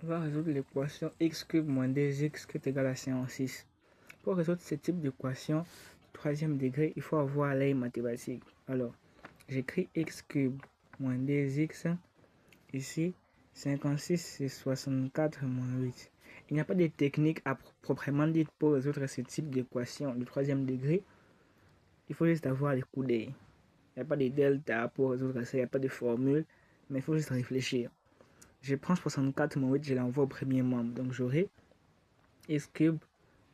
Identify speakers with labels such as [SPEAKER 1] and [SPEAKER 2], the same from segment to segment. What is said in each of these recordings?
[SPEAKER 1] On va résoudre l'équation x cube moins 2x qui est égal à 56. Pour résoudre ce type d'équation troisième degré, il faut avoir l'œil mathématique. Alors, j'écris x cube moins 2x. Ici, 56 c'est 64 moins 8. Il n'y a pas de technique à proprement dite pour résoudre ce type d'équation de troisième degré. Il faut juste avoir les coups d'œil. Il n'y a pas de delta pour résoudre ça, il n'y a pas de formule, mais il faut juste réfléchir. Je prends 64 moins 8, je l'envoie au premier membre. Donc j'aurai x cube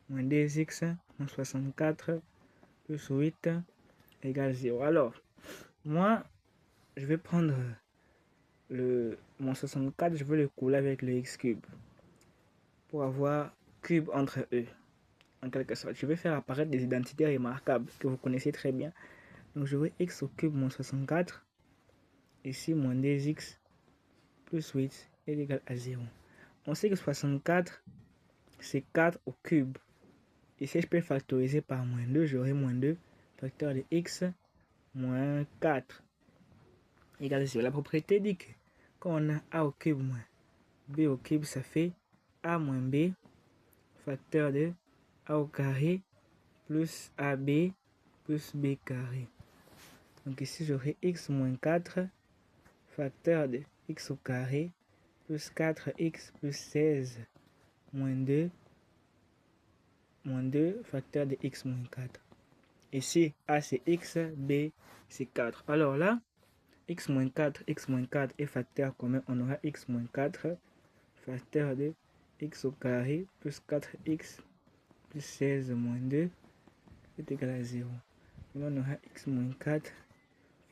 [SPEAKER 1] moins 2x moins 64 plus 8 égale 0. Alors, moi, je vais prendre mon 64, je vais le couler avec le x cube pour avoir cube entre eux. En quelque sorte, je vais faire apparaître des identités remarquables que vous connaissez très bien. Donc j'aurai x au cube moins 64, ici moins 2x plus 8 est égal à 0. On sait que 64, c'est 4 au cube. Ici, je peux factoriser par moins 2. J'aurai moins 2 facteur de x moins 4 égale 0. La propriété dit que quand on a a au cube moins b au cube, ça fait a moins b facteur de a au carré plus ab plus b carré. Donc ici, j'aurai x moins 4 facteur de x au carré plus 4x plus 16 moins 2 facteur de x moins 4. Ici, a c'est x, b c'est 4. Alors là, x moins 4 est facteur commun. On aura x moins 4 facteur de x au carré plus 4x plus 16 moins 2 est égal à 0. Là, on aura x moins 4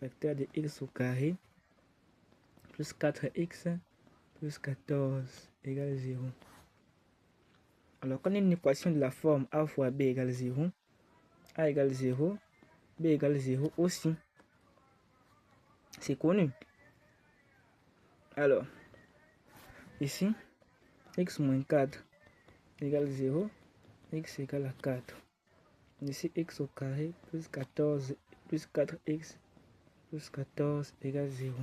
[SPEAKER 1] facteur de x au carré plus 4x plus 14 égale 0. Alors, quand on a une équation de la forme a fois b égale 0, a égale 0, b égale 0 aussi. C'est connu. Alors, ici, x moins 4 égale 0, x égale à 4. Ici, x au carré plus 14 plus 4x plus 14 égale 0.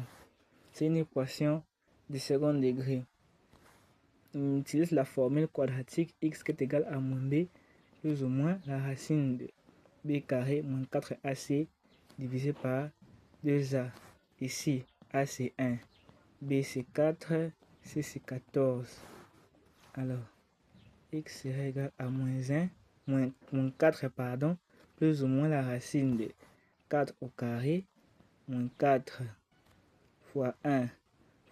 [SPEAKER 1] C'est une équation de second degré. On utilise la formule quadratique x qui est égal à moins b plus ou moins la racine de b carré moins 4ac divisé par 2a. Ici, a c'est 1, b c'est 4, c c'est 14. Alors, x sera égal à moins 4 pardon, plus ou moins la racine de 4 au carré moins 4 fois 1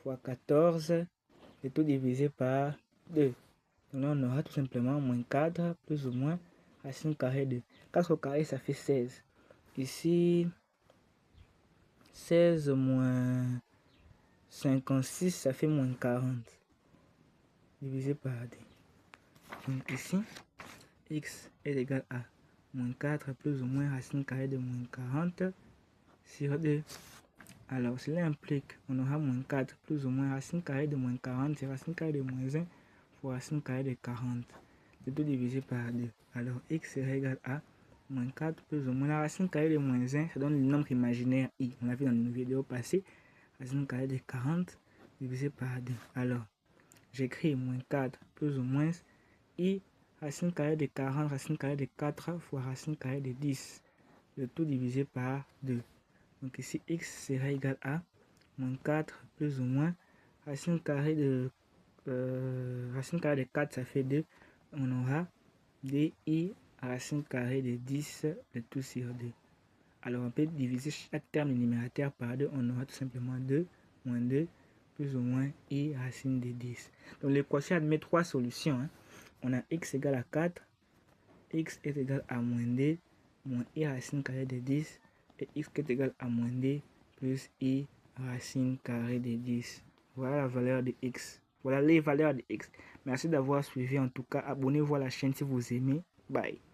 [SPEAKER 1] fois 14 et tout divisé par 2. Donc là, on aura tout simplement moins 4 plus ou moins racine carrée de 4 au carré, ça fait 16. Ici, 16 moins 56, ça fait moins 40. Divisé par 2. Donc ici, x est égal à moins 4 plus ou moins racine carrée de moins 40 sur 2. Alors, cela implique qu'on aura moins 4 plus ou moins racine carrée de moins 40, c'est racine carrée de moins 1 fois racine carrée de 40. C'est tout divisé par 2. Alors, x sera égal à moins 4 plus ou moins la racine carrée de moins 1, ça donne le nombre imaginaire i. On l'a vu dans une vidéo passée. Racine carrée de 40 divisé par 2. Alors, j'écris moins 4 plus ou moins i racine carrée de 40, racine carrée de 4 fois racine carrée de 10. Le tout divisé par 2. Donc ici, x sera égal à moins 4 plus ou moins racine carrée de 4, ça fait 2. On aura di racine carrée de 10, le tout sur 2. Alors on peut diviser chaque terme numérateur par 2. On aura tout simplement 2 moins 2 plus ou moins i racine de 10. Donc l'équation admet trois solutions. On a x égale à 4, x est égal à moins 2, moins i racine carrée de 10, et x est égal à moins 2 plus i racine carrée de 10. Voilà la valeur de x. Voilà les valeurs de x. Merci d'avoir suivi. En tout cas, abonnez-vous à la chaîne si vous aimez. Bye.